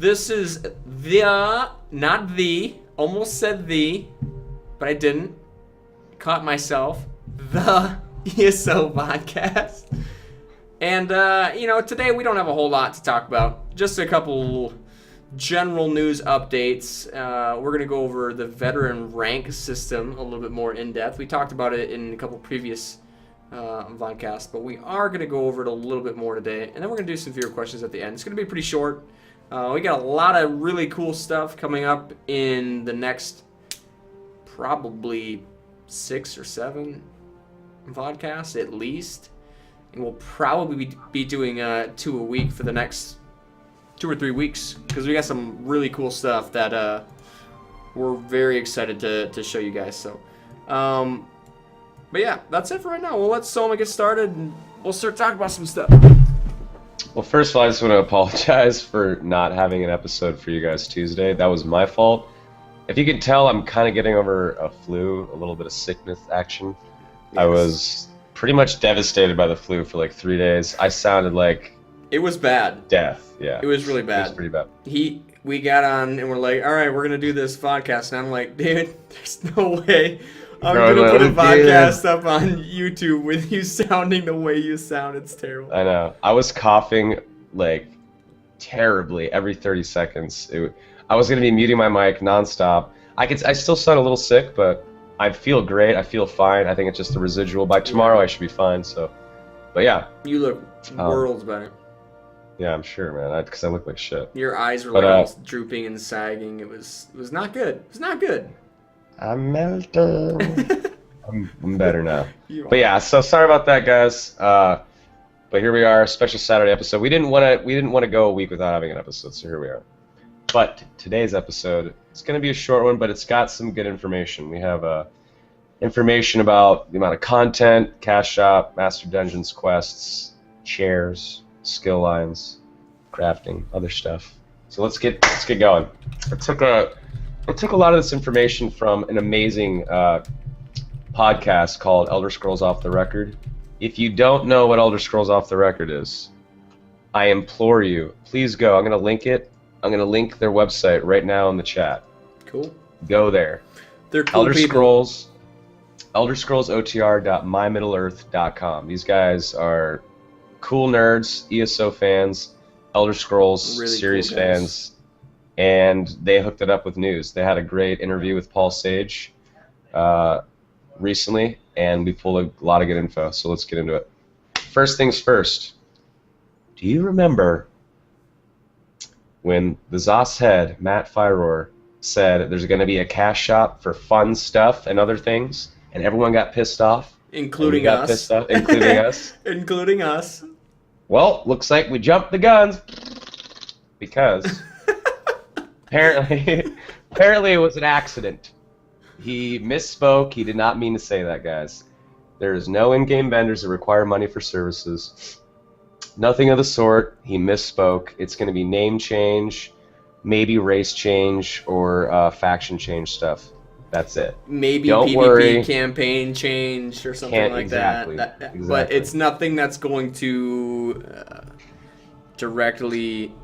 This is almost said the, but I didn't. Caught myself. The ESO Vodcast. And, today we don't have a whole lot to talk about. Just a couple general news updates. We're going to go over the veteran rank system a little bit more in depth. We talked about it in a couple previous vodcasts, but we are going to go over it a little bit more today. And then we're going to do some viewer questions at the end. It's going to be pretty short. We got a lot of really cool stuff coming up in the next probably 6 or 7 vodcasts at least. And we'll probably be doing 2 a week for the next 2 or 3 weeks because we got some really cool stuff that we're very excited to show you guys. So, but yeah, that's it for right now. We'll let Soma get started and we'll start talking about some stuff. Well, first of all, I just want to apologize for not having an episode for you guys Tuesday. That was my fault. If you can tell, I'm kind of getting over a flu, a little bit of sickness action. Yes. I was pretty much devastated by the flu for like 3 days. I sounded like... It was bad. Death, yeah. It was really bad. It was pretty bad. We got on and we're like, all right, we're going to do this podcast. And I'm like, dude, there's no way I'm going to put a podcast up on YouTube with you sounding the way you sound. It's terrible. I know. I was coughing like terribly every 30 seconds. I was going to be muting my mic nonstop. I still sound a little sick, but I feel great. I feel fine. I think it's just the residual. By tomorrow, I should be fine. So, but yeah. You look worlds better. Yeah, I'm sure, man. Because I look like shit. Your eyes were all drooping and sagging. It was not good. It was not good. I'm melting. I'm better now. But yeah, so sorry about that, guys. But here we are, special Saturday episode. We didn't want to go a week without having an episode, so here we are. But today's episode, it's going to be a short one, but it's got some good information. We have information about the amount of content, cash shop, master dungeons, quests, chairs, skill lines, crafting, other stuff. So let's get going. I took a lot of this information from an amazing podcast called Elder Scrolls Off the Record. If you don't know what Elder Scrolls Off the Record is, I implore you, please go. I'm going to link it. I'm going to link their website right now in the chat. Cool. Go there. They're cool people. ElderScrolls.mymiddleearth.com. These guys are cool nerds, ESO fans, Elder Scrolls really series cool fans. And they hooked it up with news. They had a great interview with Paul Sage recently, and we pulled a lot of good info, so let's get into it. First things first, do you remember when the Zos head, Matt Fyror, said there's going to be a cash shop for fun stuff and other things, and everyone got pissed off? Including us. Including us. Including us. Well, looks like we jumped the guns, because... Apparently it was an accident. He misspoke. He did not mean to say that, guys. There is no in-game vendors that require money for services. Nothing of the sort. He misspoke. It's going to be name change, maybe race change, or faction change stuff. That's it. Maybe Don't PvP worry. Campaign change or something like exactly. that. But it's nothing that's going to directly...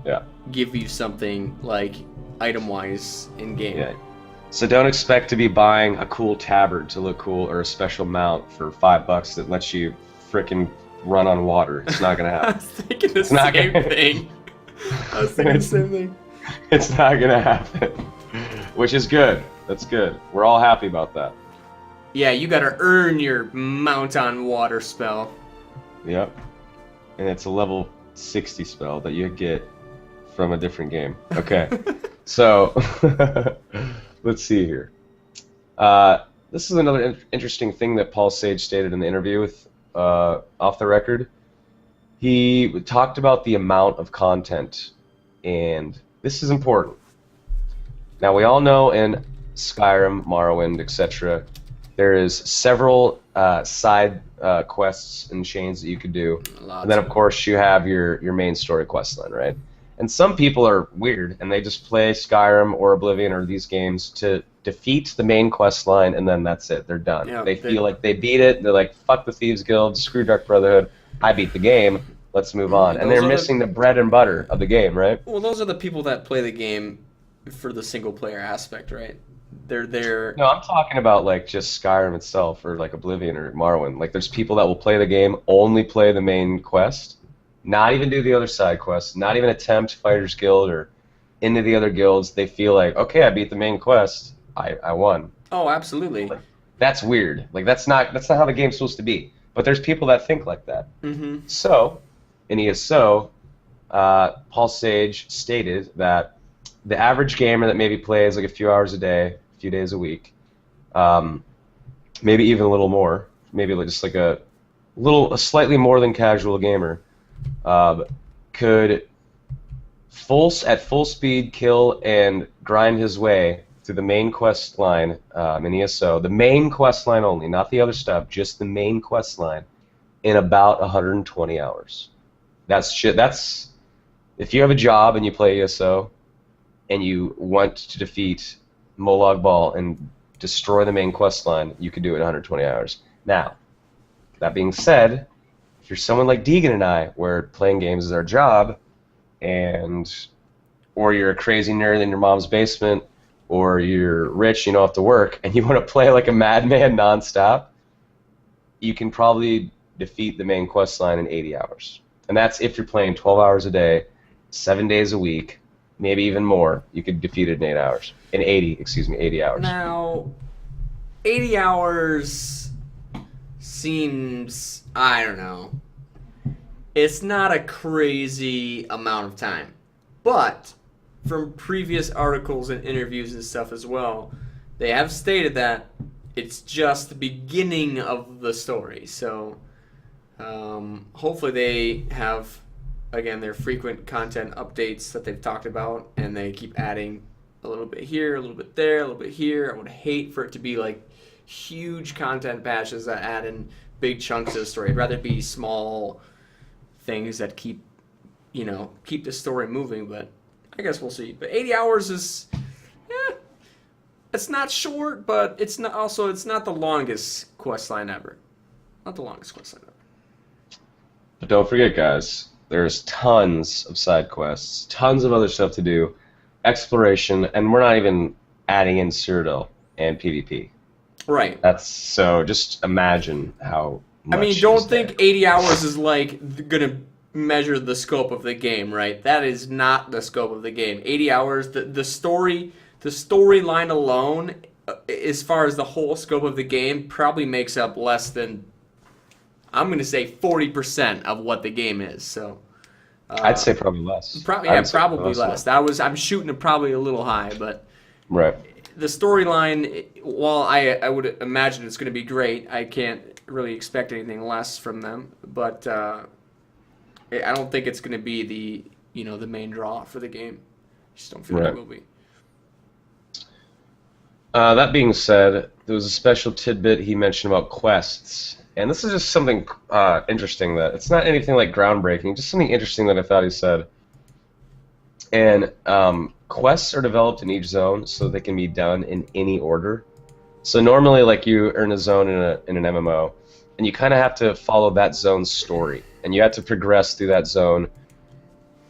Yeah. give you something like item-wise in-game. Yeah. So don't expect to be buying a cool tabard to look cool or a special mount for $5 that lets you frickin' run on water. It's not gonna happen. I was thinking the same thing. I was thinking the same thing. It's not gonna happen. Which is good. That's good. We're all happy about that. Yeah, you gotta earn your mount on water spell. Yep. And it's a level 60 spell that you get from a different game. Okay, so let's see here. This is another interesting thing that Paul Sage stated in the interview with Off the Record. He talked about the amount of content, and this is important. Now, we all know in Skyrim, Morrowind, etc., there is several side quests and chains that you could do. And then, of course, you have your main story quest line, right? And some people are weird, and they just play Skyrim or Oblivion or these games to defeat the main quest line, and then that's it. They're done. Yeah, they feel like they beat it. They're like, fuck the Thieves Guild, screw Dark Brotherhood. I beat the game. Let's move on. And they're missing the bread and butter of the game, right? Well, those are the people that play the game for the single player aspect, right? They're there. No, I'm talking about like just Skyrim itself, or like Oblivion or Morrowind. Like, there's people that will play the game, only play the main quest, not even do the other side quests, not even attempt Fighters Guild or into the other guilds. They feel like, okay, I beat the main quest, I won. Oh, absolutely. Like, that's weird. Like, that's not how the game's supposed to be. But there's people that think like that. Mm-hmm. So, in ESO, Paul Sage stated that the average gamer that maybe plays like a few hours a day, a few days a week, maybe even a little more, maybe just like a slightly more than casual gamer, could at full speed kill and grind his way through the main quest line in ESO, the main quest line only, not the other stuff, just the main quest line, in about 120 hours. That's if you have a job and you play ESO and you want to defeat Molag Bal and destroy the main quest line, you could do it in 120 hours. Now, that being said, if you're someone like Deagen and I, where playing games is our job, or you're a crazy nerd in your mom's basement, or you're rich, you don't have to work, and you want to play like a madman nonstop, you can probably defeat the main quest line in 80 hours. And that's if you're playing 12 hours a day, 7 days a week, maybe even more. You could defeat it in 80 hours. Now, 80 hours seems, I don't know, it's not a crazy amount of time. But from previous articles and interviews and stuff as well, they have stated that it's just the beginning of the story. So hopefully they have, again, their frequent content updates that they've talked about, and they keep adding a little bit here, a little bit there, a little bit here. I would hate for it to be like huge content patches that add in big chunks of the story. I'd rather it be small things that keep the story moving, but I guess we'll see. But 80 hours is, it's not short, but it's not the longest quest line ever. Not the longest quest line ever. But don't forget, guys, there's tons of side quests, tons of other stuff to do, exploration, and we're not even adding in Cyrodiil and PvP. Right. So just imagine how much. I mean, don't think 80 hours is like gonna measure the scope of the game, right? That is not the scope of the game. 80 hours, the storyline alone, as far as the whole scope of the game, probably makes up less than, I'm going to say 40% of what the game is. So I'd say probably less. Probably less. I'm shooting it probably a little high, but right. The storyline, while I would imagine it's going to be great, I can't really expect anything less from them. But I don't think it's going to be the main draw for the game. I just don't feel like it will be. That being said, there was a special tidbit he mentioned about quests. And this is just something interesting that it's not anything like groundbreaking, just something interesting that I thought he said. And quests are developed in each zone so they can be done in any order. So normally, like, you earn a zone in an MMO, and you kind of have to follow that zone's story, and you have to progress through that zone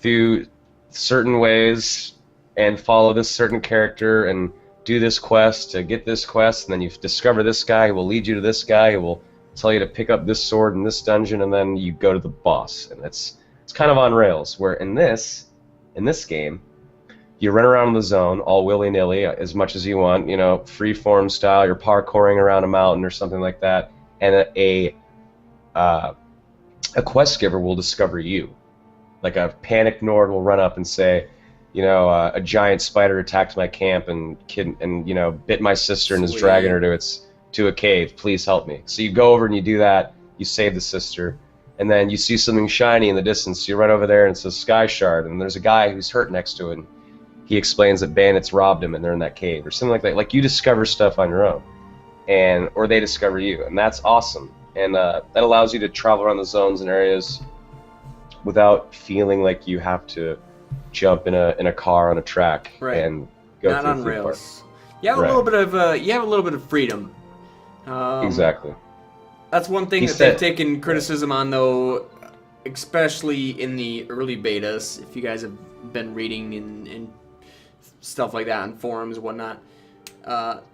through certain ways and follow this certain character and do this quest to get this quest, and then you discover this guy who will lead you to this guy who will tell you to pick up this sword in this dungeon, and then you go to the boss. And it's kind of on rails, where in this game, you run around in the zone all willy-nilly as much as you want, free-form style, you're parkouring around a mountain or something like that, and a quest giver will discover you. Like a panicked Nord will run up and say, a giant spider attacked my camp and bit my sister and is dragging her to a cave. Please help me. So you go over and you do that. You save the sister, and then you see something shiny in the distance. So you run over there and it's a sky shard, and there's a guy who's hurt next to it. And he explains that bandits robbed him and they're in that cave or something like that. Like, you discover stuff on your own, or they discover you, and that's awesome. And that allows you to travel around the zones and areas without feeling like you have to jump in a car on a track and go not through on a theme park. rails. You have a little bit of freedom. Exactly. That's one thing they've taken criticism on, though. especially in the early betas, if you guys have been reading and stuff like that on forums and whatnot,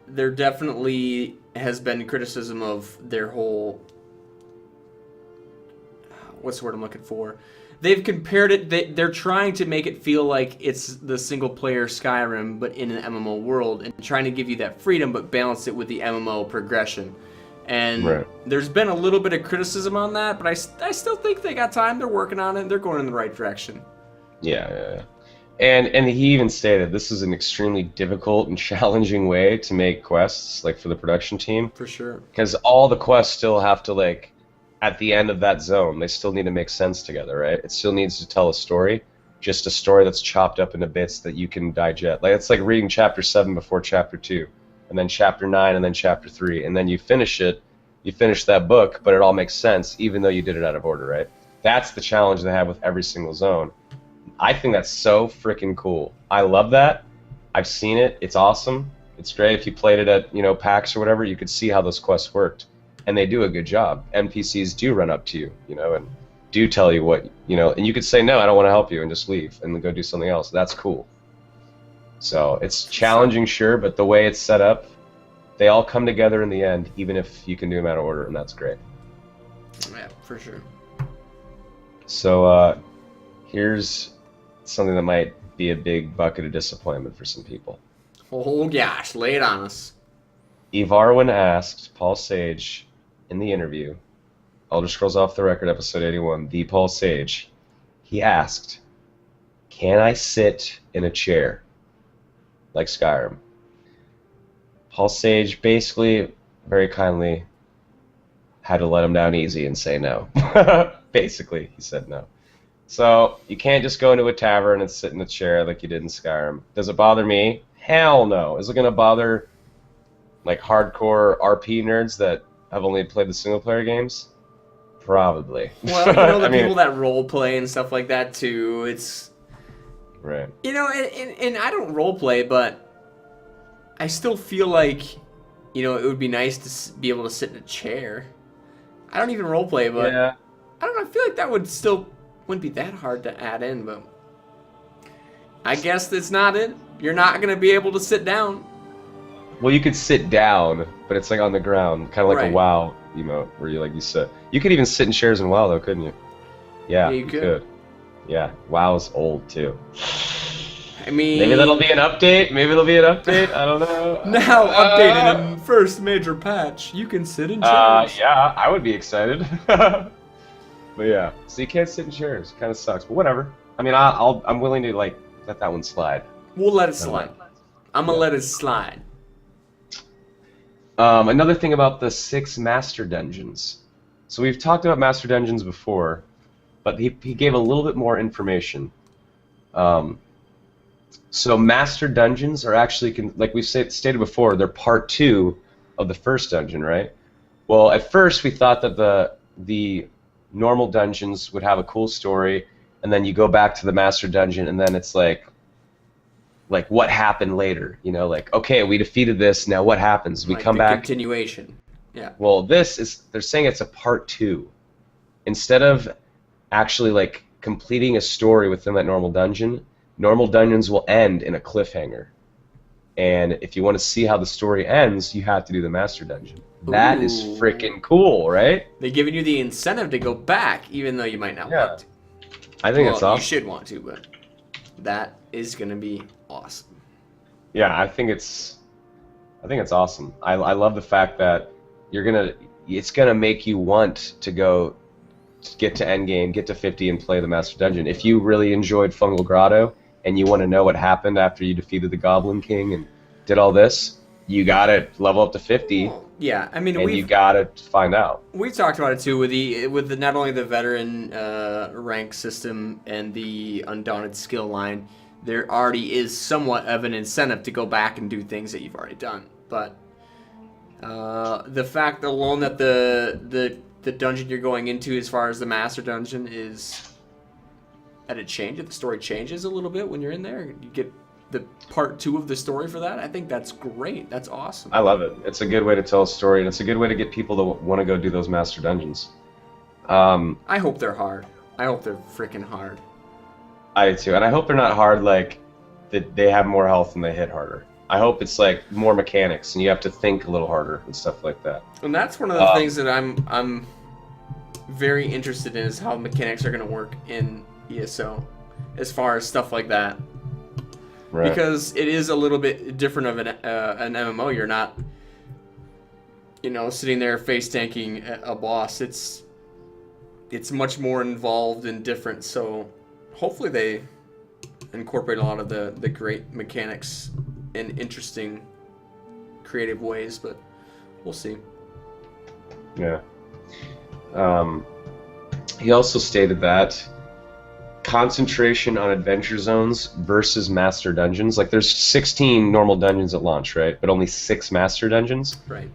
there definitely has been criticism of their whole, what's the word I'm looking for? They've compared it, they're trying to make it feel like it's the single player Skyrim, but in an MMO world, and trying to give you that freedom, but balance it with the MMO progression. And there's been a little bit of criticism on that, but I still think they got time. They're working on it. They're going in the right direction. Yeah. And he even stated this is an extremely difficult and challenging way to make quests, like for the production team. For sure. Because all the quests still have to, like, at the end of that zone, they still need to make sense together, right? It still needs to tell a story, just a story that's chopped up into bits that you can digest. Like, it's like reading chapter 7 before chapter 2, and then chapter 9, and then chapter 3, and then you finish it. You finish that book, but it all makes sense, even though you did it out of order, right? That's the challenge they have with every single zone. I think that's so freaking cool. I love that. I've seen it. It's awesome. It's great. If you played it at, PAX or whatever, you could see how those quests worked. And they do a good job. NPCs do run up to you, and do tell you what, and you could say, no, I don't want to help you, and just leave and then go do something else. That's cool. So it's challenging, sure, but the way it's set up, they all come together in the end, even if you can do them out of order, and that's great. Yeah, for sure. So here's something that might be a big bucket of disappointment for some people. Oh gosh, lay it on us. Evarwin asked Paul Sage in the interview, Elder Scrolls Off the Record, episode 81, the Paul Sage, he asked, can I sit in a chair like Skyrim? Paul Sage basically, very kindly, had to let him down easy and say no. Basically, he said no. So, you can't just go into a tavern and sit in a chair like you did in Skyrim. Does it bother me? Hell no. Is it going to bother, like, hardcore RP nerds that have only played the single-player games? Probably. Well, the people that role play and stuff like that, too, it's... Right. And I don't role play, but I still feel like, it would be nice to be able to sit in a chair. I don't even role play, but yeah. I don't know. I feel like that wouldn't be that hard to add in, but I guess that's not it. You're not going to be able to sit down. Well, you could sit down, but it's like on the ground, kind of like right. a WoW emote, where you sit. You could even sit in chairs in WoW, though, couldn't you? Yeah, you could. Yeah, WoW's old, too. I mean... Maybe that'll be an update. I don't know. Now updated in first major patch, you can sit in chairs. Yeah, I would be excited. But yeah, so you can't sit in chairs. Kind of sucks, but whatever. I mean, I'm willing to, let that one slide. We'll let it slide. I'm going to let it slide. Another thing about the 6 Master Dungeons. So we've talked about Master Dungeons before, but he gave a little bit more information. So Master Dungeons are actually, like we stated before, they're part 2 of the first dungeon, right? Well, at first we thought that the normal dungeons would have a cool story, and then you go back to the Master Dungeon, and then it's like what happened later, okay, we defeated this, now what happens? We come back. Continuation. Yeah. Well, they're saying it's a part 2. Instead of actually completing a story within that normal dungeons will end in a cliffhanger. And if you want to see how the story ends, you have to do the Master Dungeon. That is freaking cool, right? They're giving you the incentive to go back, even though you might not want to. I think it's awesome. You should want to, but that is going to be awesome. Yeah, I think it's awesome. I love the fact that it's gonna make you want to go get to endgame, get to 50, and play the Master Dungeon. If you really enjoyed Fungal Grotto and you want to know what happened after you defeated the Goblin King and did all this, you gotta level up to 50. Yeah, I mean, you gotta find out. We talked about it too with the not only the veteran rank system and the Undaunted skill line. There already is somewhat of an incentive to go back and do things that you've already done. But the fact alone that the dungeon you're going into, as far as the Master Dungeon, is that the story changes a little bit when you're in there. You get the part 2 of the story for that. I think that's great. That's awesome. I love it. It's a good way to tell a story, and it's a good way to get people to want to go do those Master Dungeons. I hope they're hard. I hope they're freaking hard. I do too, and I hope they're not hard like that. They have more health and they hit harder. I hope it's like more mechanics and you have to think a little harder and stuff like that. And that's one of the things that I'm very interested in is how mechanics are going to work in ESO, as far as stuff like that. Right. Because it is a little bit different of an MMO. You're not, sitting there face tanking a boss. It's much more involved and different. So hopefully they incorporate a lot of the great mechanics in interesting, creative ways. But we'll see. Yeah. He also stated that concentration on adventure zones versus master dungeons. Like there's 16 normal dungeons at launch, right? But only 6 master dungeons. Right.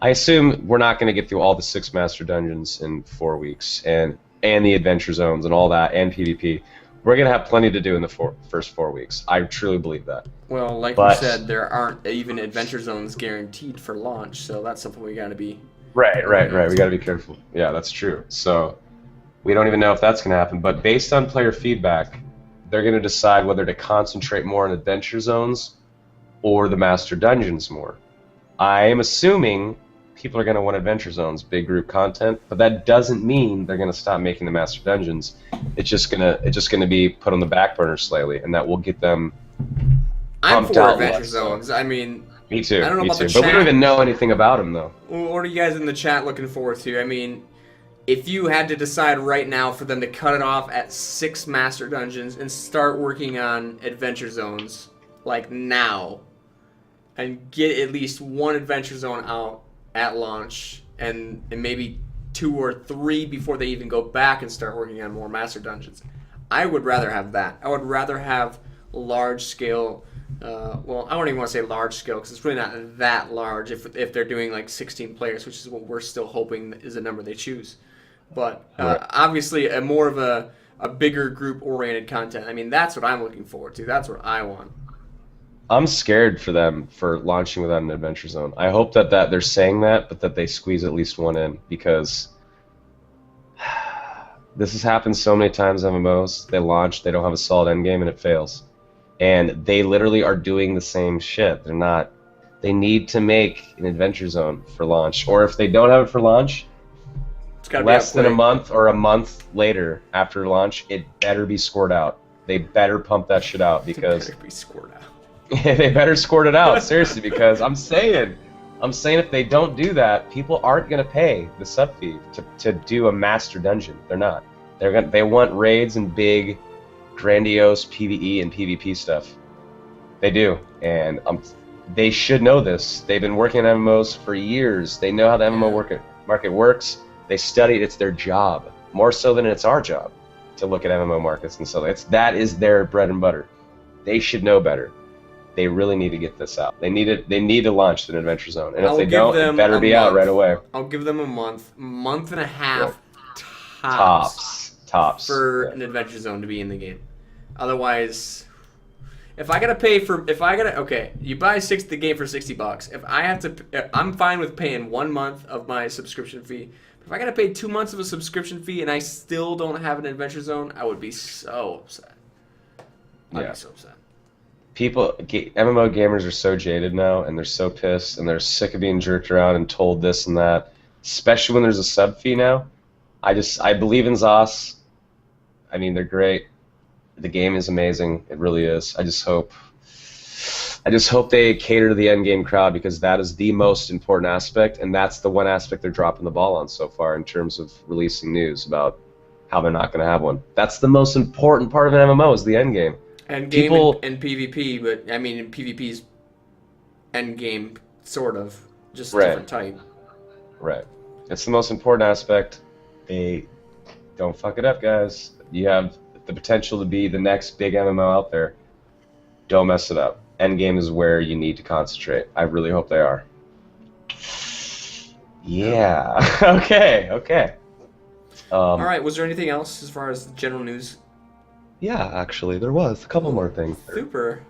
I assume we're not going to get through all the 6 master dungeons in 4 weeks, and the adventure zones and all that, and PvP. We're going to have plenty to do in the first 4 weeks. I truly believe that. Well, like you said, there aren't even adventure zones guaranteed for launch, so that's something we got to be... Right. We got to be careful. Yeah, that's true. So we don't even know if that's going to happen, but based on player feedback, they're going to decide whether to concentrate more on adventure zones or the master dungeons more. I am assuming people are going to want adventure zones, big group content, but that doesn't mean they're going to stop making the master dungeons. It's just gonna be put on the back burner slightly, and that will get them. I'm for adventure zones. I mean, me too. I don't know about the but we don't chat. even know anything about them though. What are you guys in the chat looking forward to? I mean, if you had to decide right now for them to cut it off at 6 master dungeons and start working on adventure zones, like now, and get at least 1 adventure zone out at launch, and maybe 2 or 3 before they even go back and start working on more master dungeons, I would rather have that. I would rather have large scale. Well, I don't even want to say large scale because it's really not that large if they're doing like 16 players, which is what we're still hoping is the number they choose. But obviously, a more of a bigger group oriented content. I mean, that's what I'm looking forward to. That's what I want. I'm scared for them for launching without an adventure zone. I hope that they're saying that, but that they squeeze at least 1 in, because this has happened so many times in MMOs. They launch, they don't have a solid endgame, and it fails. And they literally are doing the same shit. They need to make an adventure zone for launch. Or if they don't have it for launch, It's gotta less be than a month or a month later after launch, it better be scored out. They better pump that shit out, because... It better be scored out. They better squirt it out, seriously, because I'm saying if they don't do that, people aren't going to pay the sub fee to do a master dungeon. They're not. They want raids and big, grandiose PvE and PvP stuff. They do, and they should know this. They've been working on MMOs for years. They know how the MMO market works. They studied. It's their job, more so than it's our job, to look at MMO markets and so that is their bread and butter. They should know better. They really need to get this out. They need to launch an adventure zone, and if they don't, it better be out right away. I'll give them a month and a half tops for an adventure zone to be in the game. Otherwise, if I gotta okay, you buy the game for $60. If I have to, I'm fine with paying 1 month of my subscription fee. If I gotta pay 2 months of a subscription fee and I still don't have an adventure zone, I would be so upset. I'd be so upset. MMO gamers are so jaded now, and they're so pissed, and they're sick of being jerked around and told this and that, especially when there's a sub fee now. I believe in ZOS. I mean, they're great. The game is amazing. It really is. I just hope they cater to the end game crowd, because that is the most important aspect, and that's the one aspect they're dropping the ball on so far in terms of releasing news about how they're not going to have one. That's the most important part of an MMO, is the end game. End game and PvP, but I mean, PvP's end game, sort of, just a different type. Right. It's the most important aspect. Don't fuck it up, guys. You have the potential to be the next big MMO out there. Don't mess it up. Endgame is where you need to concentrate. I really hope they are. Yeah. Okay. All right. Was there anything else as far as general news? Yeah, actually, there was a couple more things. Super.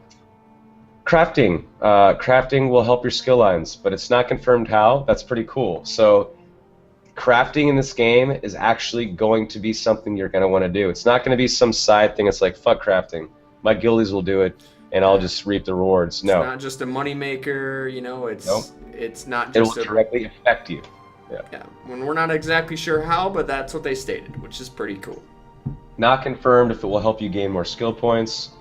Crafting. Crafting will help your skill lines, but it's not confirmed how. That's pretty cool. So, crafting in this game is actually going to be something you're going to want to do. It's not going to be some side thing. It's like, fuck crafting. My guildies will do it, and I'll just reap the rewards. No. It's not just a moneymaker, you know, it's not It just will directly affect you. Yeah, when we're not exactly sure how, but that's what they stated, which is pretty cool. Not confirmed if it will help you gain more skill points.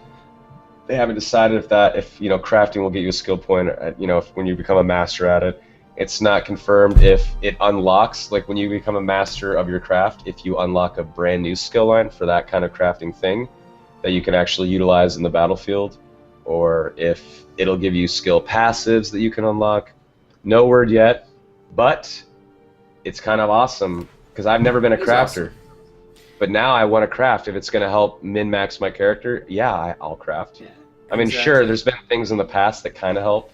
They haven't decided if you know, crafting will get you a skill point, you know, when you become a master at it. It's not confirmed if it unlocks, like when you become a master of your craft, if you unlock a brand new skill line for that kind of crafting thing that you can actually utilize in the battlefield, or if it'll give you skill passives that you can unlock. No word yet, but it's kind of awesome because I've never been a crafter. Awesome. But now I want to craft. If it's going to help min-max my character, yeah, I'll craft. Yeah, I mean, sure, there's been things in the past that kind of help.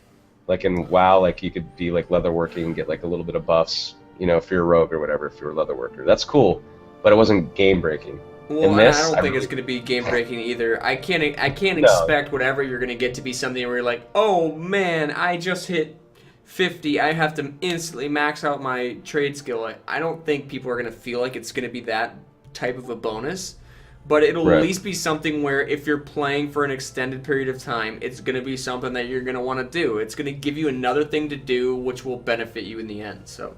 Like in WoW, like you could be like leatherworking and get like a little bit of buffs, you know, if you're a rogue or whatever, if you're a leatherworker. That's cool, but it wasn't game-breaking. Well, I don't think it's going to be game-breaking either. I can't expect whatever you're going to get to be something where you're like, oh man, I just hit 50, I have to instantly max out my trade skill. I don't think people are going to feel like it's going to be that type of a bonus, but it'll at least be something where if you're playing for an extended period of time, it's going to be something that you're going to want to do. It's going to give you another thing to do, which will benefit you in the end. So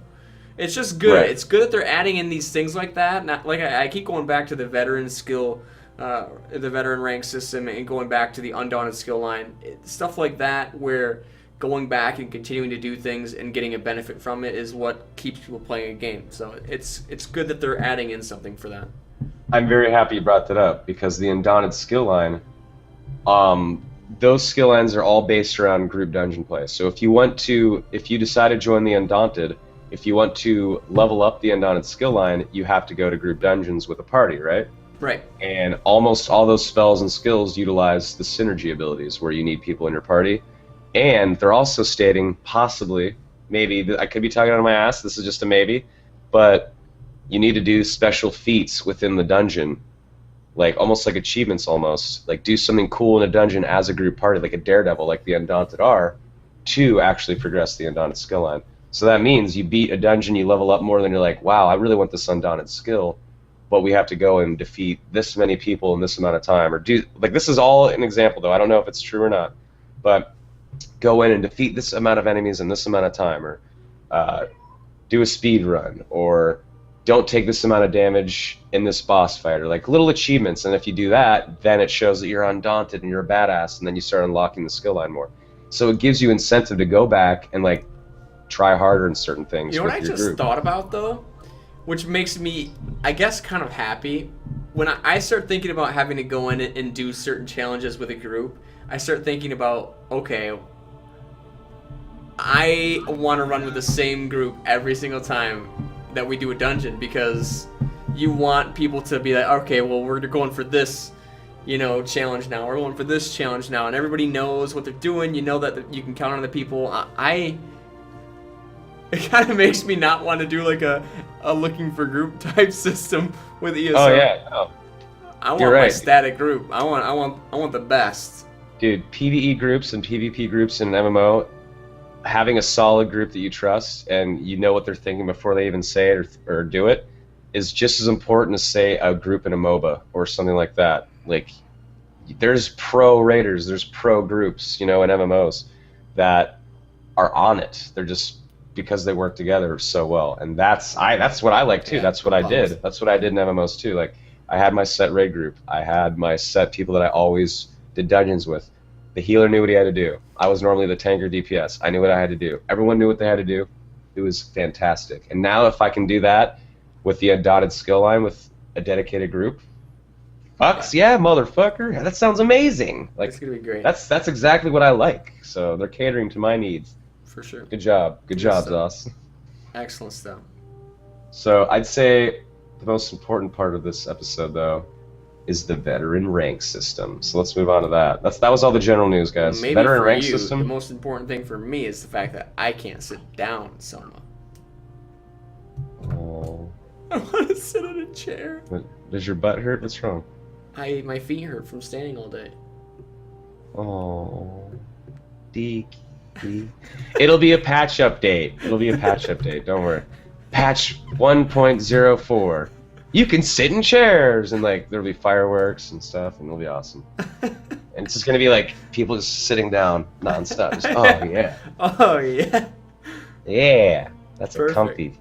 it's just good. Right. It's good that they're adding in these things like that. Not like I keep going back to the veteran skill, the veteran rank system, and going back to the undaunted skill line, stuff like that, where going back and continuing to do things and getting a benefit from it is what keeps people playing a game. So it's good that they're adding in something for that. I'm very happy you brought that up because the Undaunted skill line, those skill lines are all based around group dungeon play. So if you decide to join the Undaunted, if you want to level up the Undaunted skill line, you have to go to group dungeons with a party, right? Right. And almost all those spells and skills utilize the synergy abilities where you need people in your party. And they're also stating, possibly, maybe, I could be talking out of my ass, this is just a maybe, but you need to do special feats within the dungeon, like almost like achievements almost, like do something cool in a dungeon as a group party, like a daredevil, like the Undaunted are, to actually progress the Undaunted skill line. So that means you beat a dungeon, you level up more than you're like, wow, I really want this Undaunted skill, but we have to go and defeat this many people in this amount of time, or do, like, this is all an example though, I don't know if it's true or not, but go in and defeat this amount of enemies in this amount of time, or do a speed run, or don't take this amount of damage in this boss fight, or like little achievements. And if you do that, then it shows that you're undaunted and you're a badass, and then you start unlocking the skill line more. So it gives you incentive to go back and like try harder in certain things. You know what I just thought about though, which makes me, I guess, kind of happy when I start thinking about having to go in and do certain challenges with a group. I start thinking about, okay, I want to run with the same group every single time that we do a dungeon, because you want people to be like, okay, well, we're going for this, you know, challenge now, we're going for this challenge now, and everybody knows what they're doing. You know that you can count on the people. It kind of makes me not want to do like a looking for group type system with ESO. Oh yeah, no. I want my static group. I want the best. Dude, PvE groups and PvP groups in an MMO, having a solid group that you trust and you know what they're thinking before they even say it or do it is just as important as, say, a group in a MOBA or something like that. Like, there's pro raiders, there's pro groups, you know, in MMOs that are on it. They're just because they work together so well, and that's what I like too. Yeah, that's what I did. That's what I did in MMOs too. Like, I had my set raid group. I had my set people that I always did dungeons with. The healer knew what he had to do. I was normally the tanker DPS. I knew what I had to do. Everyone knew what they had to do. It was fantastic. And now if I can do that with the Undaunted skill line with a dedicated group, fucks yeah, motherfucker. That sounds amazing. Like, it's gonna be great. That's exactly what I like. So they're catering to my needs. For sure. Good job. Good job, Zoss. Excellent stuff. So I'd say the most important part of this episode, though, is the veteran rank system. So let's move on to that. That was all the general news, guys. Maybe veteran for rank you, system. The most important thing for me is the fact that I can't sit down, Soma. Oh. I want to sit in a chair. Does your butt hurt? What's wrong? My feet hurt from standing all day. Oh, Deagen. It'll be a patch update. Don't worry. patch 1.04. You can sit in chairs, and like there'll be fireworks and stuff, and it'll be awesome. And it's just gonna be like people just sitting down nonstop. Just, oh yeah. Oh yeah. Yeah. That's Perfect. a comfy,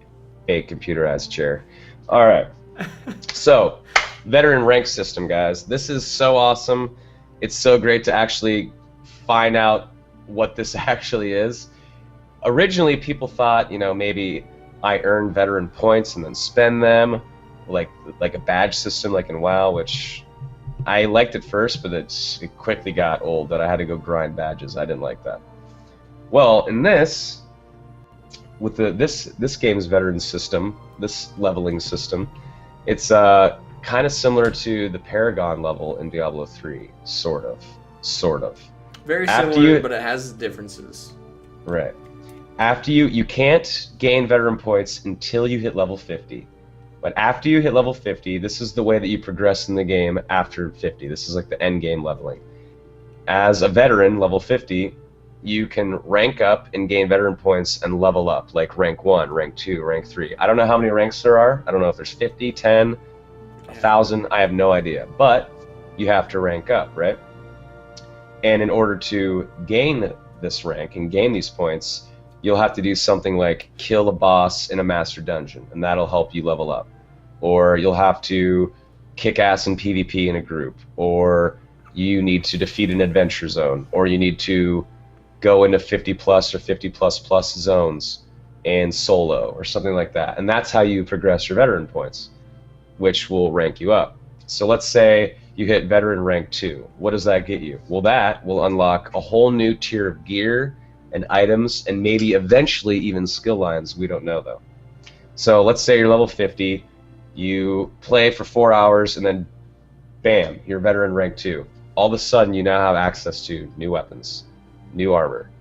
fake computerized chair. All right. So, veteran rank system, guys. This is so awesome. It's so great to actually find out what this actually is. Originally, people thought, maybe I earn veteran points and then spend them, like a badge system, like in WoW, which I liked at first, but it quickly got old that I had to go grind badges. I didn't like that. Well, in this, with this game's veteran system, this leveling system, it's kind of similar to the Paragon level in Diablo 3, sort of. Very similar, but it has differences. Right. After you can't gain veteran points until you hit level 50. But after you hit level 50, this is the way that you progress in the game after 50. This is like the end game leveling. As a veteran, level 50, you can rank up and gain veteran points and level up, like rank 1, rank 2, rank 3. I don't know how many ranks there are. I don't know if there's 50, 10, 1,000. I have no idea. But you have to rank up, right? And in order to gain this rank and gain these points, you'll have to do something like kill a boss in a master dungeon, and that'll help you level up. Or you'll have to kick ass in PvP in a group, or you need to defeat an adventure zone, or you need to go into 50 plus or 50 plus plus zones and solo, or something like that. And that's how you progress your veteran points, which will rank you up. So let's say you hit veteran rank 2. What does that get you? Well, that will unlock a whole new tier of gear and items, and maybe eventually even skill lines. We don't know, though. So let's say you're level 50, you play for 4 hours, and then bam, you're veteran rank 2. All of a sudden, you now have access to new weapons, new armor,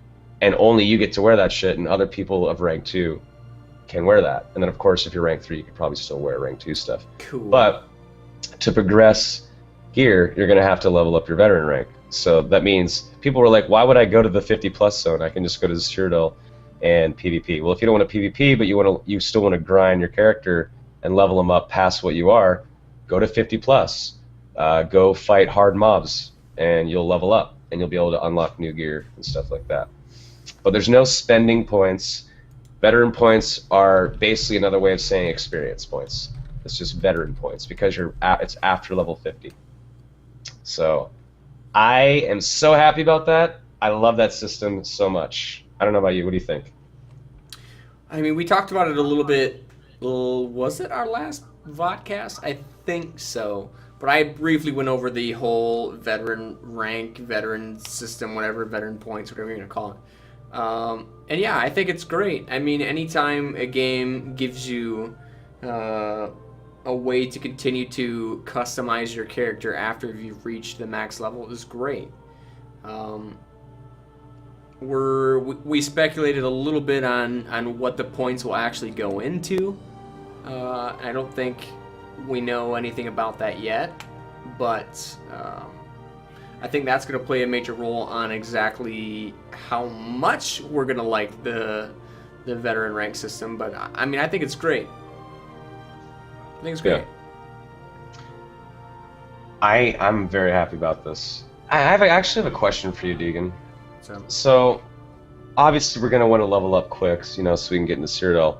and only you get to wear that shit, and other people of rank 2 can wear that. And then, of course, if you're rank 3, you could probably still wear rank 2 stuff. Cool. But to progress gear, you're going to have to level up your veteran rank. So that means people were like, why would I go to the 50 plus zone? I can just go to the Cyrodiil and PvP. Well, if you don't want to PvP, but you still want to grind your character and level them up past what you are, go to 50 plus. Go fight hard mobs, and you'll level up, and you'll be able to unlock new gear and stuff like that. But there's no spending points. Veteran points are basically another way of saying experience points. It's just veteran points because it's after level 50. So I am so happy about that. I love that system so much. I don't know about you. What do you think? I mean, we talked about it a little bit. Was it our last vodcast? I think so. But I briefly went over the whole veteran rank, veteran system, whatever, veteran points, whatever you're going to call it. And yeah, I think it's great. I mean, anytime a game gives you a way to continue to customize your character after you've reached the max level is great. We speculated a little bit on what the points will actually go into. I don't think we know anything about that yet, but I think that's going to play a major role on exactly how much we're going to like the veteran rank system. But I mean, I think it's great. I think it's great. Yeah. I'm very happy about this. I actually have a question for you, Deagen. So obviously we're going to want to level up quick, so we can get into Cyrodiil.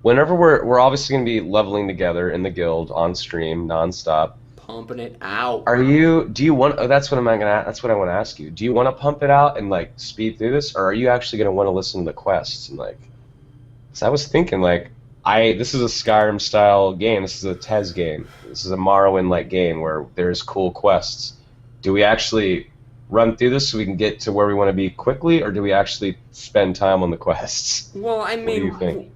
Whenever we're obviously going to be leveling together in the guild on stream nonstop, pumping it out. Do you want? Oh, that's what I want to ask you. Do you want to pump it out and like speed through this, or are you actually going to want to listen to the quests and like? Because I was thinking like, this is a Skyrim style game. This is a TES game. This is a Morrowind like game where there's cool quests. Do we actually run through this so we can get to where we want to be quickly, or do we actually spend time on the quests? Well, I mean, what do you think?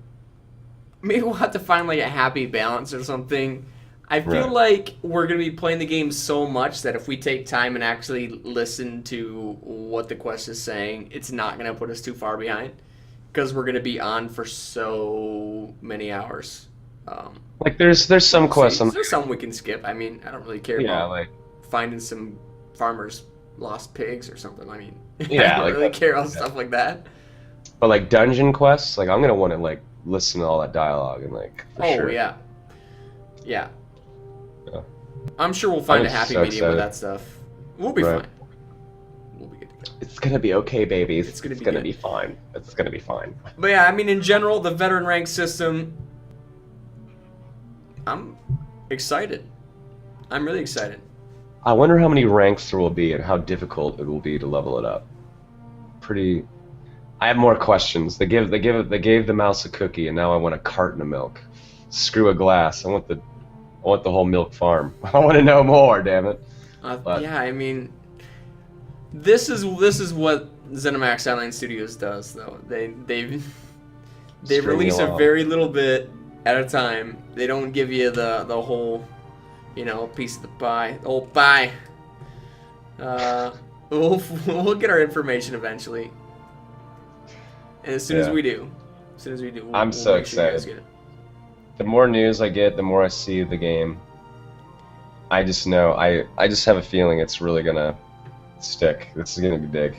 Maybe we'll have to find like a happy balance or something. I feel like we're going to be playing the game so much that if we take time and actually listen to what the quest is saying, it's not going to put us too far behind because we're going to be on for so many hours. Like there's some quests. There's some we can skip. I mean, I don't really care about like finding some farmers' lost pigs or something. I mean, I don't really care about stuff like that. But like dungeon quests, like I'm going to want to like listen to all that dialogue and like. For sure. Yeah. I'm sure we'll find a happy medium with that stuff. We'll be fine. We'll be good to go. It's gonna be okay, babies. It's gonna be fine. It's gonna be fine. But yeah, I mean, in general, the veteran rank system, I'm excited. I'm really excited. I wonder how many ranks there will be and how difficult it will be to level it up. I have more questions. They gave the mouse a cookie, and now I want a carton of milk. Screw a glass. I want the whole milk farm. I want to know more. Damn it. Yeah, I mean, this is what ZeniMax Online Studios does, though. They release a very little bit at a time. They don't give you the whole, piece of the pie. The whole pie. We'll get our information eventually. And as soon as we do, I'm so excited. The more news I get, the more I see the game. I just know, I just have a feeling it's really gonna stick. This is gonna be big.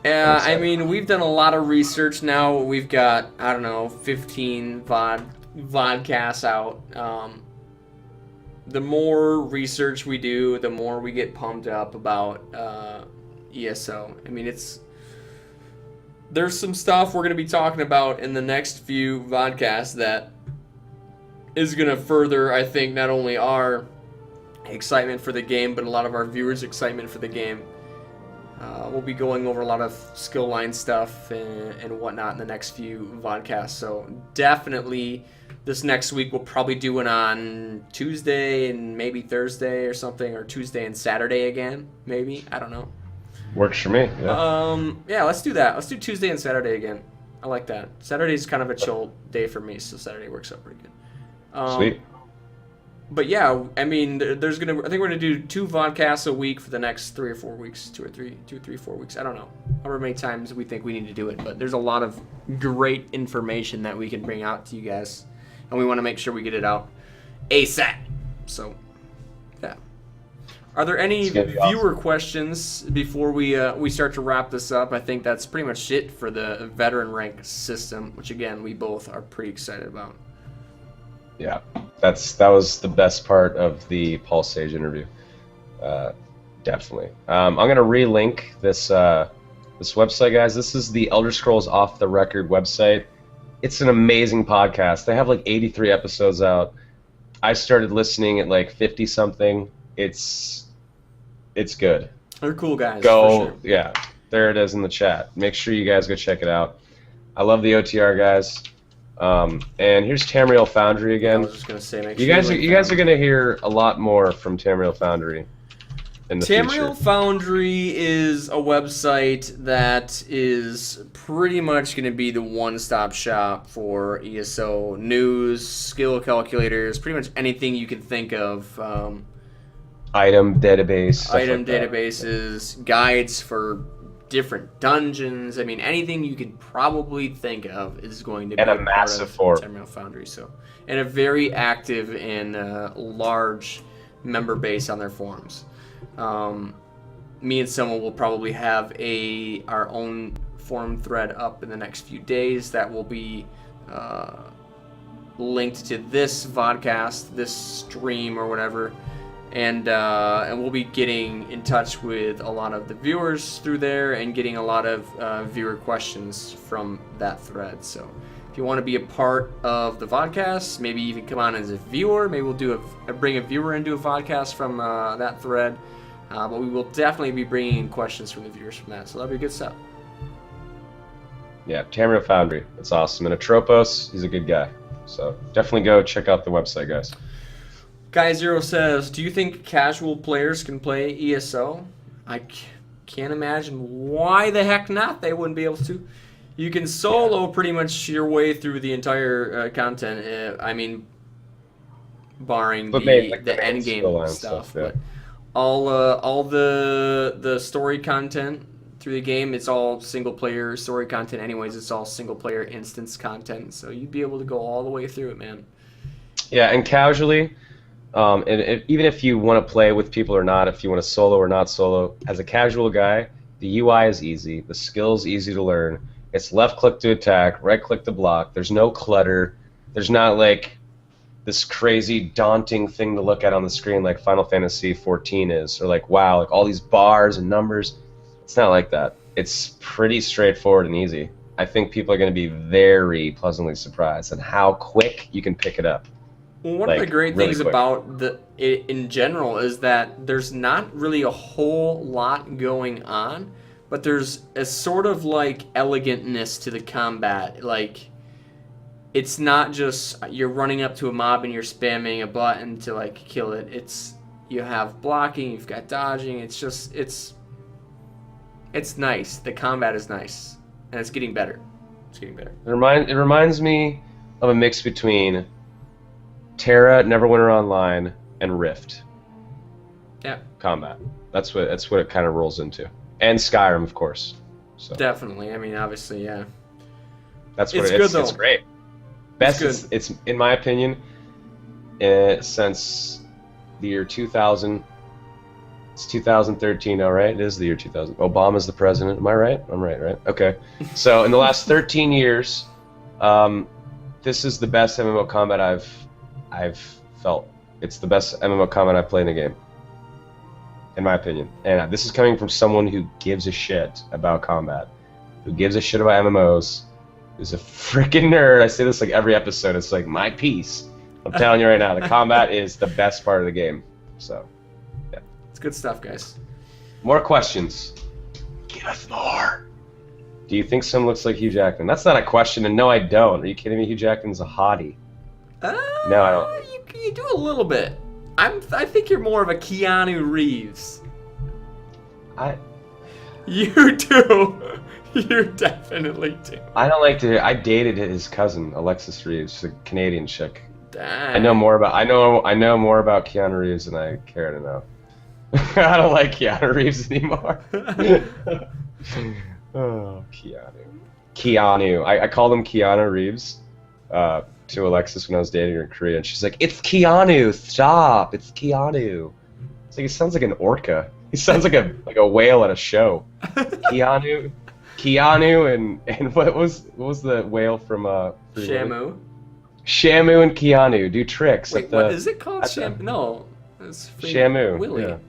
Yeah, I mean, we've done a lot of research now. We've got, 15 vodcasts out. The more research we do, the more we get pumped up about ESO. I mean, there's some stuff we're going to be talking about in the next few vodcasts that is going to further, I think, not only our excitement for the game, but a lot of our viewers' excitement for the game. We'll be going over a lot of skill line stuff and whatnot in the next few vodcasts. So definitely this next week we'll probably do it on Tuesday and maybe Thursday or something, or Tuesday and Saturday again, maybe. I don't know. Works for me. Yeah. Yeah, let's do that. Let's do Tuesday and Saturday again. I like that. Saturday's kind of a chill day for me, so Saturday works out pretty good. Sweet. But yeah, I mean, I think we're gonna do 2 vodcasts a week for the next 3 or 4 weeks, 2 or 3, 4 weeks. I don't know, however many times we think we need to do it. But there's a lot of great information that we can bring out to you guys, and we want to make sure we get it out ASAP. So, yeah. Are there any viewer questions before we start to wrap this up? I think that's pretty much it for the veteran rank system, which again we both are pretty excited about. Yeah, that was the best part of the Paul Sage interview. Definitely. I'm gonna relink this website, guys. This is the Elder Scrolls Off the Record website. It's an amazing podcast. They have like 83 episodes out. I started listening at like 50 something. It's good. They're cool guys. Go, for sure. Yeah. There it is in the chat. Make sure you guys go check it out. I love the OTR guys. And here's Tamriel Foundry again. I was just gonna say, you guys are gonna hear a lot more from Tamriel Foundry in the future. Tamriel Foundry is a website that is pretty much gonna be the one-stop shop for ESO news, skill calculators, pretty much anything you can think of. Item database. Databases, guides for different dungeons. I mean, anything you could probably think of is going to be a massive forum. Tamriel Foundry. So, and a very active and large member base on their forums. Me and Soma will probably have our own forum thread up in the next few days that will be linked to this vodcast, this stream or whatever. And we'll be getting in touch with a lot of the viewers through there and getting a lot of viewer questions from that thread. So if you want to be a part of the vodcast, maybe even come on as a viewer, maybe we'll bring a viewer into a vodcast from that thread. But we will definitely be bringing in questions from the viewers from that. So that'll be good stuff. Yeah, Tamriel Foundry. That's awesome. And Atropos, he's a good guy. So definitely go check out the website, guys. Guy Zero says, do you think casual players can play ESO? I can't imagine why the heck not. They wouldn't be able to. You can solo pretty much your way through the entire content. I mean, barring the end game stuff. Yeah. But all the story content through the game, it's all single player story content. Anyways, it's all single player instance content. So you'd be able to go all the way through it, man. Yeah, and casually. Even if you want to play with people or not, if you want to solo or not solo, as a casual guy, the UI is easy, the skills easy to learn, It's left click to attack, right click to block. There's no clutter. There's not like this crazy daunting thing to look at on the screen like Final Fantasy 14 is, or like wow, like all these bars and numbers. It's not like that. It's pretty straightforward and easy. I think people are going to be very pleasantly surprised at how quick you can pick it up. Well, one of the great things about it in general is that there's not really a whole lot going on, but there's a sort of like elegantness to the combat. Like, it's not just you're running up to a mob and you're spamming a button to like kill it. It's you have blocking, you've got dodging. It's nice. The combat is nice, and it's getting better. It's getting better. It reminds me of a mix between Terra, Neverwinter Online, and Rift. Yeah. Combat. That's what it kind of rolls into, and Skyrim, of course. So. Definitely. I mean, obviously, yeah. That's what it's good. It's great. Best. It's in my opinion, since the year 2000. It's 2013 now, right? It is the year 2000. Obama's the president. Am I right? I'm right? Okay. So in the last 13 years, this is the best MMO combat I've felt. It's the best MMO combat I've played in a game, in my opinion. And this is coming from someone who gives a shit about combat, who gives a shit about MMOs, who's a freaking nerd. I say this like every episode. It's like my piece. I'm telling you right now, the combat is the best part of the game. So. It's good stuff, guys. More questions. Give us more. Do you think someone looks like Hugh Jackman? That's not a question, and no, I don't. Are you kidding me? Hugh Jackman's a hottie. No, I don't. You do a little bit. I think you're more of a Keanu Reeves. You do. You definitely do. I don't like to. I dated his cousin, Alexis Reeves, a Canadian chick. Dang. I know more about Keanu Reeves than I care to know. I don't like Keanu Reeves anymore. Oh, Keanu. I called him Keanu Reeves to Alexis when I was dating her in Korea, and she's like, "It's Keanu, stop! It's Keanu." It's like he sounds like an orca. He sounds like a whale at a show. Keanu, and what was the whale from Shamu? Shamu and Keanu do tricks. Wait, what is it called? Shamu? No, it's Shamu. Willie. Yeah.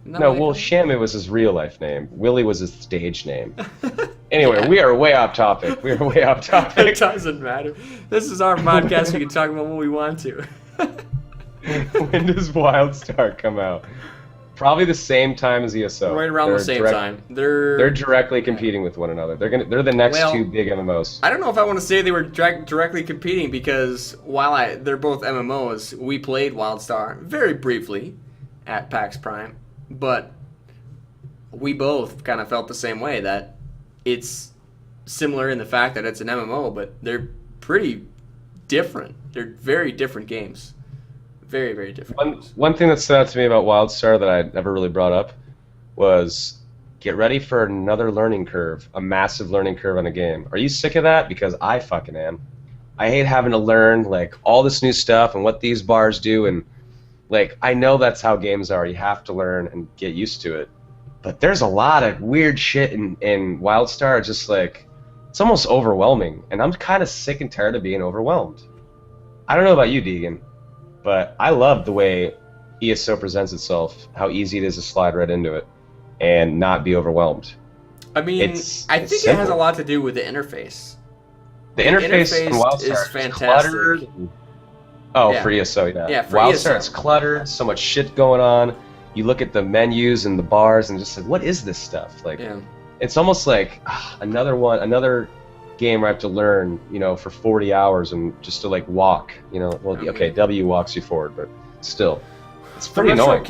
Shamu was his real life name. Willie was his stage name. Anyway, we are way off topic. It doesn't matter. This is our podcast. We can talk about what we want to. When does WildStar come out? Probably the same time as ESO. Right around the same time. They're directly competing with one another. They're the next two big MMOs. I don't know if I want to say they were directly competing because while they're both MMOs, we played WildStar very briefly at PAX Prime. But we both kind of felt the same way, that it's similar in the fact that it's an MMO, but they're pretty different. They're very different games. Very, very different. One thing that stood out to me about WildStar that I never really brought up was get ready for another learning curve, a massive learning curve on a game. Are you sick of that? Because I fucking am. I hate having to learn like all this new stuff and what these bars do, and like, I know that's how games are. You have to learn and get used to it. But there's a lot of weird shit in WildStar. Just like, it's almost overwhelming. And I'm kind of sick and tired of being overwhelmed. I don't know about you, Deagen, but I love the way ESO presents itself, how easy it is to slide right into it and not be overwhelmed. I mean, I think it has a lot to do with the interface. The interface in WildStar is fantastic. Cluttered. Oh, yeah. For ESO, yeah. Yeah, for WildStar, ESO. it's cluttered, so much shit going on. You look at the menus and the bars and just like, what is this stuff? Like, It's almost like another game where I have to learn, for 40 hours and just to like walk, okay, W walks you forward, but still, it's pretty annoying.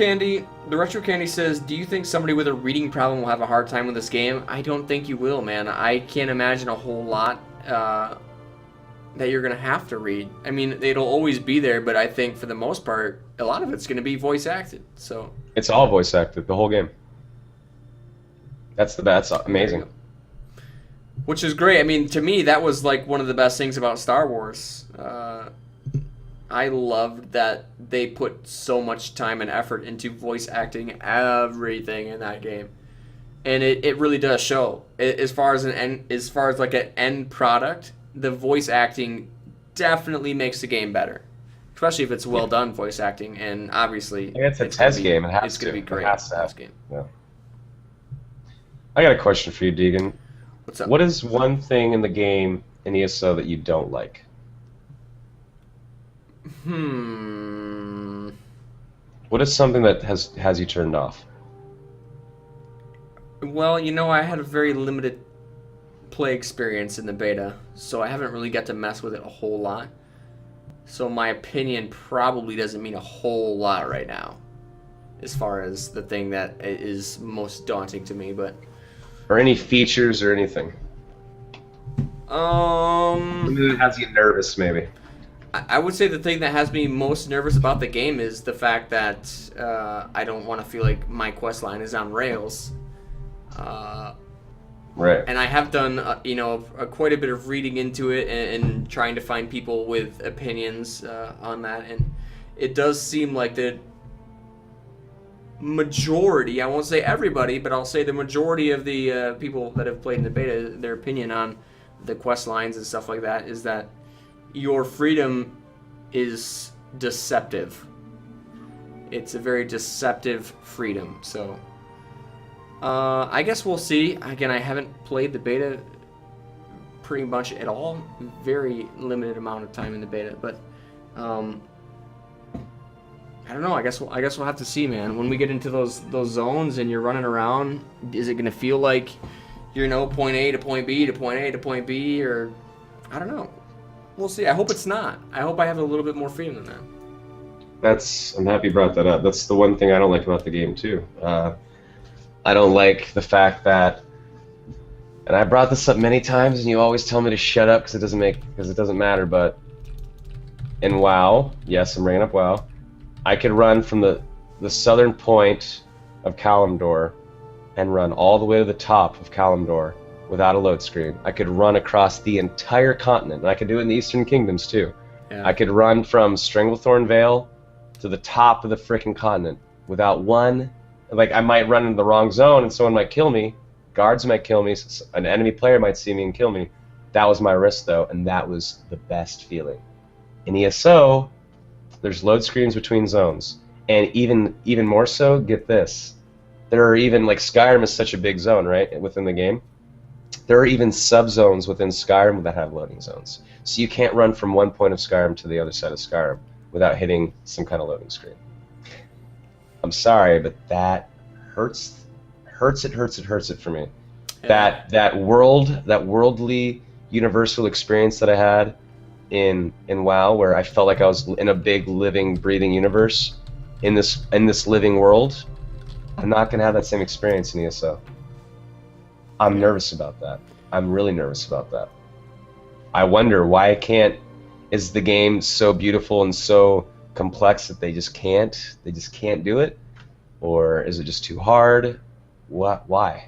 The Retro Candy says, do you think somebody with a reading problem will have a hard time with this game? I don't think you will, man. I can't imagine a whole lot that you're going to have to read. I mean, it'll always be there, but I think for the most part, a lot of it's going to be voice acted. So it's all voice acted, the whole game. That's amazing. Which is great. I mean, to me, that was like one of the best things about Star Wars. I loved that they put so much time and effort into voice acting everything in that game. and it really does show. As far as like an end product, the voice acting definitely makes the game better, especially if it's well done voice acting. And obviously, It's a test game. It's going to be great. It has to test have. game. Yeah. I got a question for you, Deegan. What's up? What is one thing in the game in ESO that you don't like? What is something that has you turned off? Well, I had a very limited play experience in the beta, so I haven't really got to mess with it a whole lot. So my opinion probably doesn't mean a whole lot right now, as far as the thing that is most daunting to me. But Or any features or anything? Something that has you nervous, maybe. I would say the thing that has me most nervous about the game is the fact that I don't want to feel like my quest line is on rails. Right. And I have done, quite a bit of reading into it and trying to find people with opinions on that. And it does seem like the majority, I won't say everybody, but I'll say the majority of the people that have played in the beta, their opinion on the quest lines and stuff like that is that your freedom is deceptive. It's a very deceptive freedom. So I guess we'll see. Again, I haven't played the beta pretty much at all. Very limited amount of time in the beta, but I don't know. I guess we'll have to see, man. When we get into those zones and you're running around, is it going to feel like you're point A to point B to point A to point B, or I don't know. We'll see. I hope it's not. I hope I have a little bit more freedom than that. I'm happy you brought that up. That's the one thing I don't like about the game too. I don't like the fact that, and I brought this up many times, and you always tell me to shut up because it doesn't matter. But in WoW, yes, I'm bringing up WoW. I could run from the southern point of Kalimdor and run all the way to the top of Kalimdor without a load screen. I could run across the entire continent, and I could do it in the Eastern Kingdoms too. Yeah. I could run from Stranglethorn Vale to the top of the freaking continent without one. Like, I might run into the wrong zone and someone might kill me. Guards might kill me. An enemy player might see me and kill me. That was my risk, though, and that was the best feeling. In ESO, there's load screens between zones. And even more so, get this. There are even, like, Skyrim is such a big zone, right, within the game. There are even subzones within Skyrim that have loading zones. So you can't run from one point of Skyrim to the other side of Skyrim without hitting some kind of loading screen. I'm sorry, but that hurts it for me. Yeah. That worldly universal experience that I had in WoW, where I felt like I was in a big living, breathing universe in this living world. I'm not gonna have that same experience in ESO. I'm nervous about that. I'm really nervous about that. I wonder why is the game so beautiful and so complex that they just can't do it? Or is it just too hard? Why?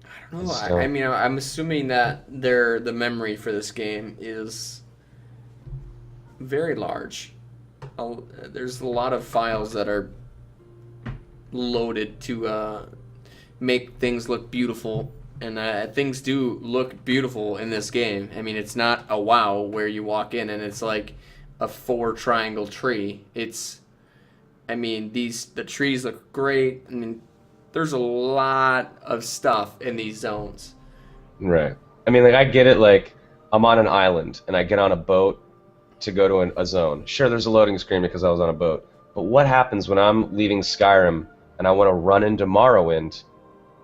I don't know. I mean, I'm assuming that the memory for this game is very large. There's a lot of files that are loaded to make things look beautiful, and things do look beautiful in this game. I mean, it's not a WoW where you walk in and it's like a 4 triangle tree. The trees look great. I mean, there's a lot of stuff in these zones. Right. I mean, like, I get it, like, I'm on an island and I get on a boat to go to a zone. Sure, there's a loading screen because I was on a boat. But what happens when I'm leaving Skyrim and I want to run into Morrowind?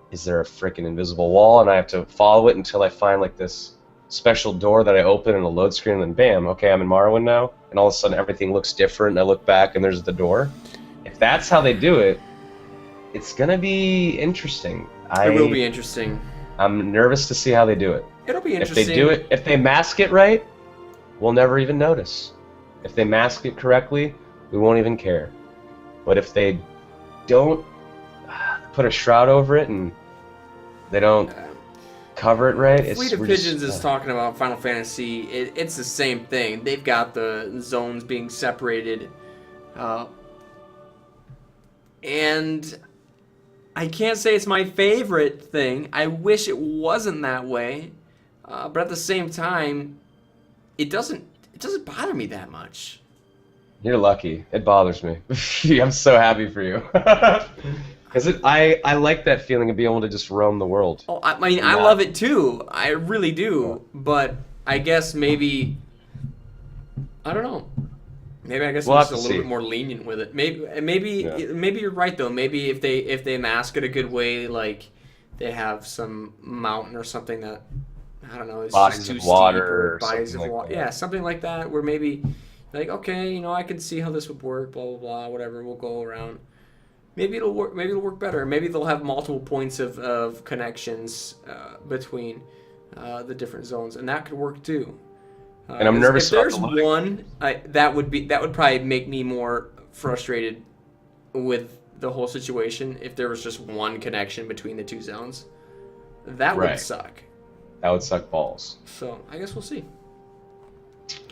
Is there a freaking invisible wall and I have to follow it until I find, like, this special door that I open in a load screen, and then bam, okay, I'm in Morrowind now, and all of a sudden everything looks different, and I look back and there's the door? If that's how they do it, it's gonna be interesting. It will be interesting. I'm nervous to see how they do it. It'll be interesting. If they mask it right, we'll never even notice. If they mask it correctly, we won't even care. But if they don't put a shroud over it and they don't cover it right, Fleet of Pigeons is talking about Final Fantasy. It's the same thing. They've got the zones being separated, and I can't say it's my favorite thing. I wish it wasn't that way, but at the same time, it doesn't bother me that much. You're lucky. It bothers me. I'm so happy for you. Because I like that feeling of being able to just roam the world. Oh, I mean, I love it too. I really do. But I guess maybe, I don't know. Maybe I guess I'm just a little bit more lenient with it. Maybe you're right though. Maybe if they mask it a good way, like they have some mountain or something that, I don't know, it's bodies just too of water steep, or or bodies of something water. like that. Yeah, something like that. Where maybe, like, okay, I can see how this would work. Blah blah blah. Whatever. We'll go around. Maybe it'll work. Maybe it'll work better. Maybe they'll have multiple points of connections between the different zones, and that could work too. And I'm nervous. If there's one, that would probably make me more frustrated with the whole situation. If there was just one connection between the two zones, that would suck. That would suck balls. So I guess we'll see.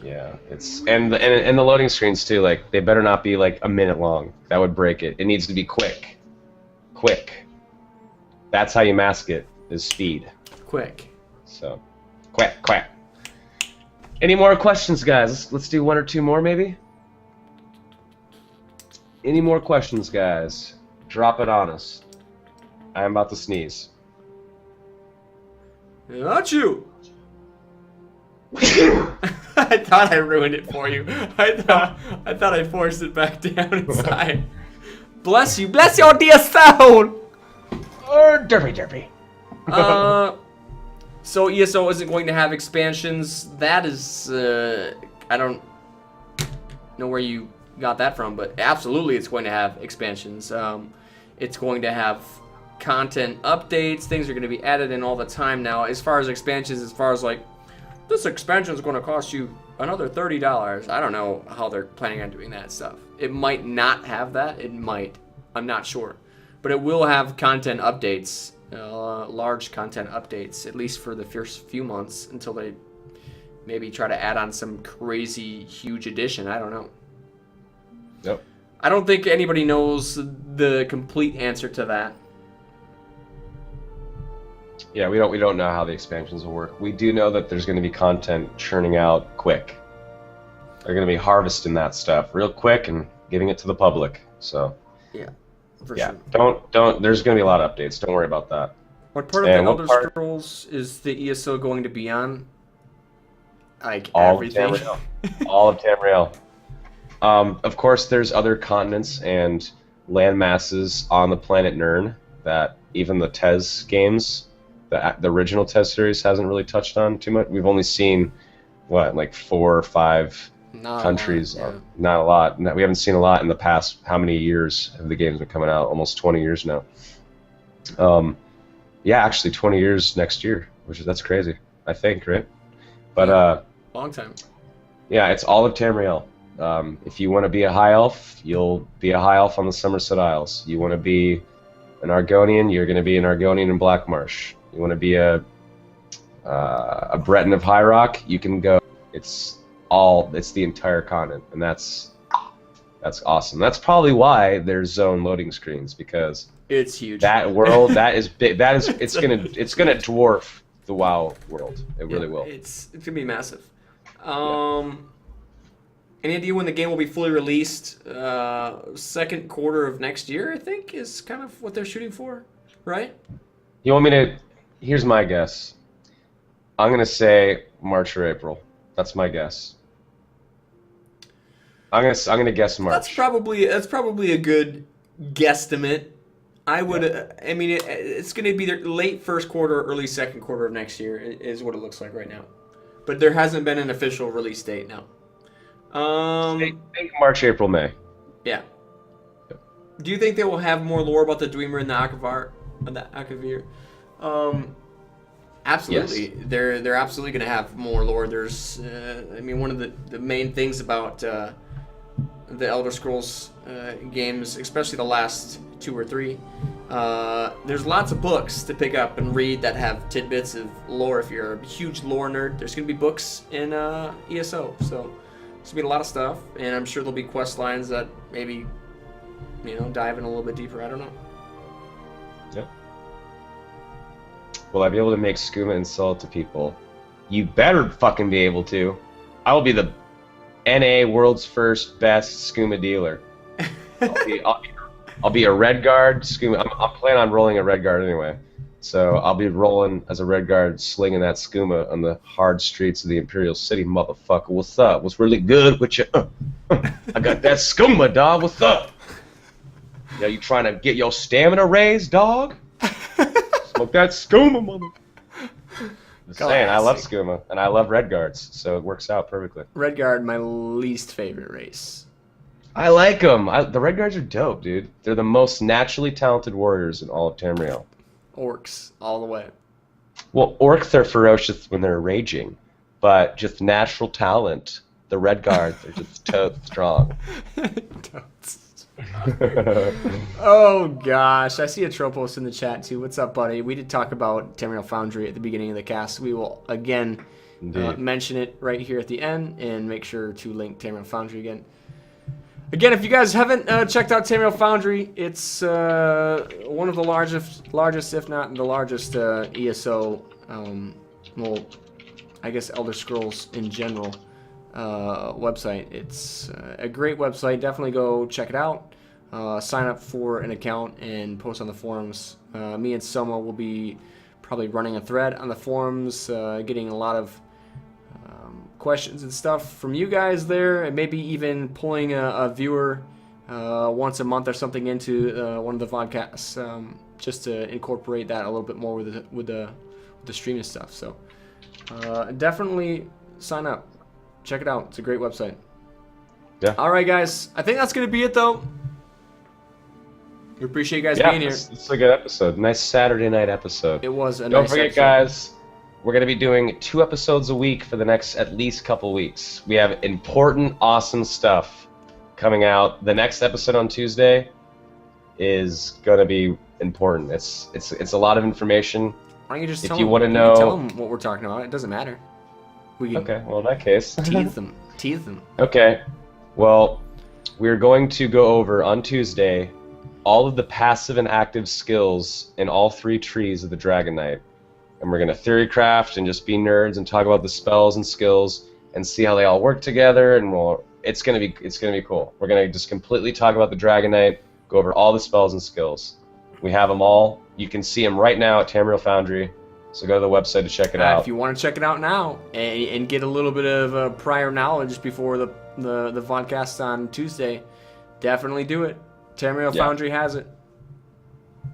Yeah, and the loading screens too. Like they better not be like a minute long. That would break it. It needs to be quick. That's how you mask it. Is speed. Quick. So, quick. Any more questions, guys? Let's do one or two more, maybe. Any more questions, guys? Drop it on us. I am about to sneeze. Not you. I thought I ruined it for you. I thought I forced it back down inside. Bless you, your dear soul. Derpy. So ESO isn't going to have expansions. That is, I don't know where you got that from, but absolutely it's going to have expansions. It's going to have content updates. Things are going to be added in all the time now. As far as expansions, like, this expansion is going to cost you another $30. I don't know how they're planning on doing that stuff. It might not have that. It might. I'm not sure. But it will have content updates. Large content updates, at least for the first few months, until they maybe try to add on some crazy huge addition. I don't know. Yep. I don't think anybody knows the complete answer to that. Yeah, we don't know how the expansions will work. We do know that there's going to be content churning out quick. They're going to be harvesting that stuff real quick and giving it to the public. So yeah. For yeah, sure. don't. There's going to be a lot of updates. Don't worry about that. What part of the Elder Scrolls is the ESO going to be on? Like all everything. Of Tamriel. All of Tamriel. Of course, there's other continents and land masses on the planet Nirn that even the TES games, the original TES series, hasn't really touched on too much. We've only seen like 4 or 5 countries. Not a lot. We haven't seen a lot in the past. How many years have the games been coming out? Almost 20 years now. Yeah, actually 20 years next year, that's crazy. I think, right? But long time. Yeah, it's all of Tamriel. If you want to be a high elf, you'll be a high elf on the Somerset Isles. You want to be an Argonian, you're going to be an Argonian in Blackmarsh. You want to be a Breton of High Rock, you can go. It's the entire continent, and that's awesome. That's probably why there's zone loading screens, because it's huge. That world, that is big. It's gonna dwarf the WoW world. It really will. It's gonna be massive. Any idea when the game will be fully released? Second quarter of next year, I think, is kind of what they're shooting for, right? You want me to? Here's my guess. I'm gonna say March or April. That's my guess. I'm gonna guess March. That's probably a good guesstimate. I would. I mean, it's gonna be the late first quarter, early second quarter of next year is what it looks like right now. But there hasn't been an official release date now. I think March, April, May. Yeah. Do you think they will have more lore about the Dwemer and the Akavir? Absolutely. Yes. They're absolutely going to have more lore. There's, I mean, one of the main things about the Elder Scrolls games, especially the last 2 or 3, there's lots of books to pick up and read that have tidbits of lore. If you're a huge lore nerd, there's going to be books in ESO. So there's going to be a lot of stuff, and I'm sure there'll be quest lines that maybe, dive in a little bit deeper. I don't know. Yep. Will I be able to make skooma and sell it to people? You better fucking be able to. I will be the NA world's first best skooma dealer. I'll be a red guard skooma. I'm planning on rolling a red guard anyway. So I'll be rolling as a red guard, slinging that skooma on the hard streets of the Imperial City, motherfucker. What's up? What's really good with you? I got that skooma, dog. What's up? Yeah, you trying to get your stamina raised, dog? Smoke that skooma, mother. Just saying, I love skooma, and I love red guards, so it works out perfectly. Red guard, my least favorite race. I like them. The red guards are dope, dude. They're the most naturally talented warriors in all of Tamriel. Orcs, all the way. Well, orcs are ferocious when they're raging, but just natural talent. The red guards are just totes strong. Oh gosh, I see a Tropos in the chat too. What's up, buddy? We did talk about Tamriel Foundry at the beginning of the cast. We will again mention it right here at the end and make sure to link Tamriel Foundry again. Again, if you guys haven't checked out Tamriel Foundry, it's one of the largest, if not the largest, ESO, well, I guess Elder Scrolls in general website. It's a great website. Definitely go check it out. Sign up for an account and post on the forums. Me and Soma will be probably running a thread on the forums, getting a lot of questions and stuff from you guys there, and maybe even pulling a viewer once a month or something into one of the vodcasts, just to incorporate that a little bit more with the streaming stuff. So definitely sign up, check it out. It's a great website. Yeah. All right, guys. I think that's gonna be it, though. We appreciate you guys being here. It's a good episode. Nice Saturday night episode. It was a Don't nice forget, episode. guys. We're going to be doing 2 episodes a week for the next at least couple weeks. We have important, awesome stuff coming out. The next episode on Tuesday is going to be important. It's a lot of information. Why don't you just if tell you them, want to know, tell them what we're talking about? It doesn't matter. We can okay, well, in that case. tease them. Tease them. Okay. Well, we're going to go over on Tuesday all of the passive and active skills in all 3 trees of the Dragon Knight. And we're going to theory craft and just be nerds and talk about the spells and skills and see how they all work together, and it's going to be cool. We're going to just completely talk about the Dragon Knight, go over all the spells and skills. We have them all. You can see them right now at Tamriel Foundry. So go to the website to check it out. If you want to check it out now and get a little bit of prior knowledge before the vodcast on Tuesday, definitely do it. Tamriel Foundry has it.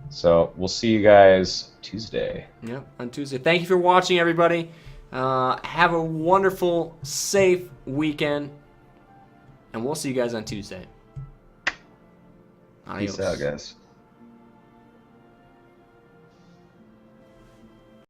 So we'll see you guys Tuesday. Yep, on Tuesday. Thank you for watching, everybody. Have a wonderful, safe weekend. And we'll see you guys on Tuesday. Adios. Peace out, guys.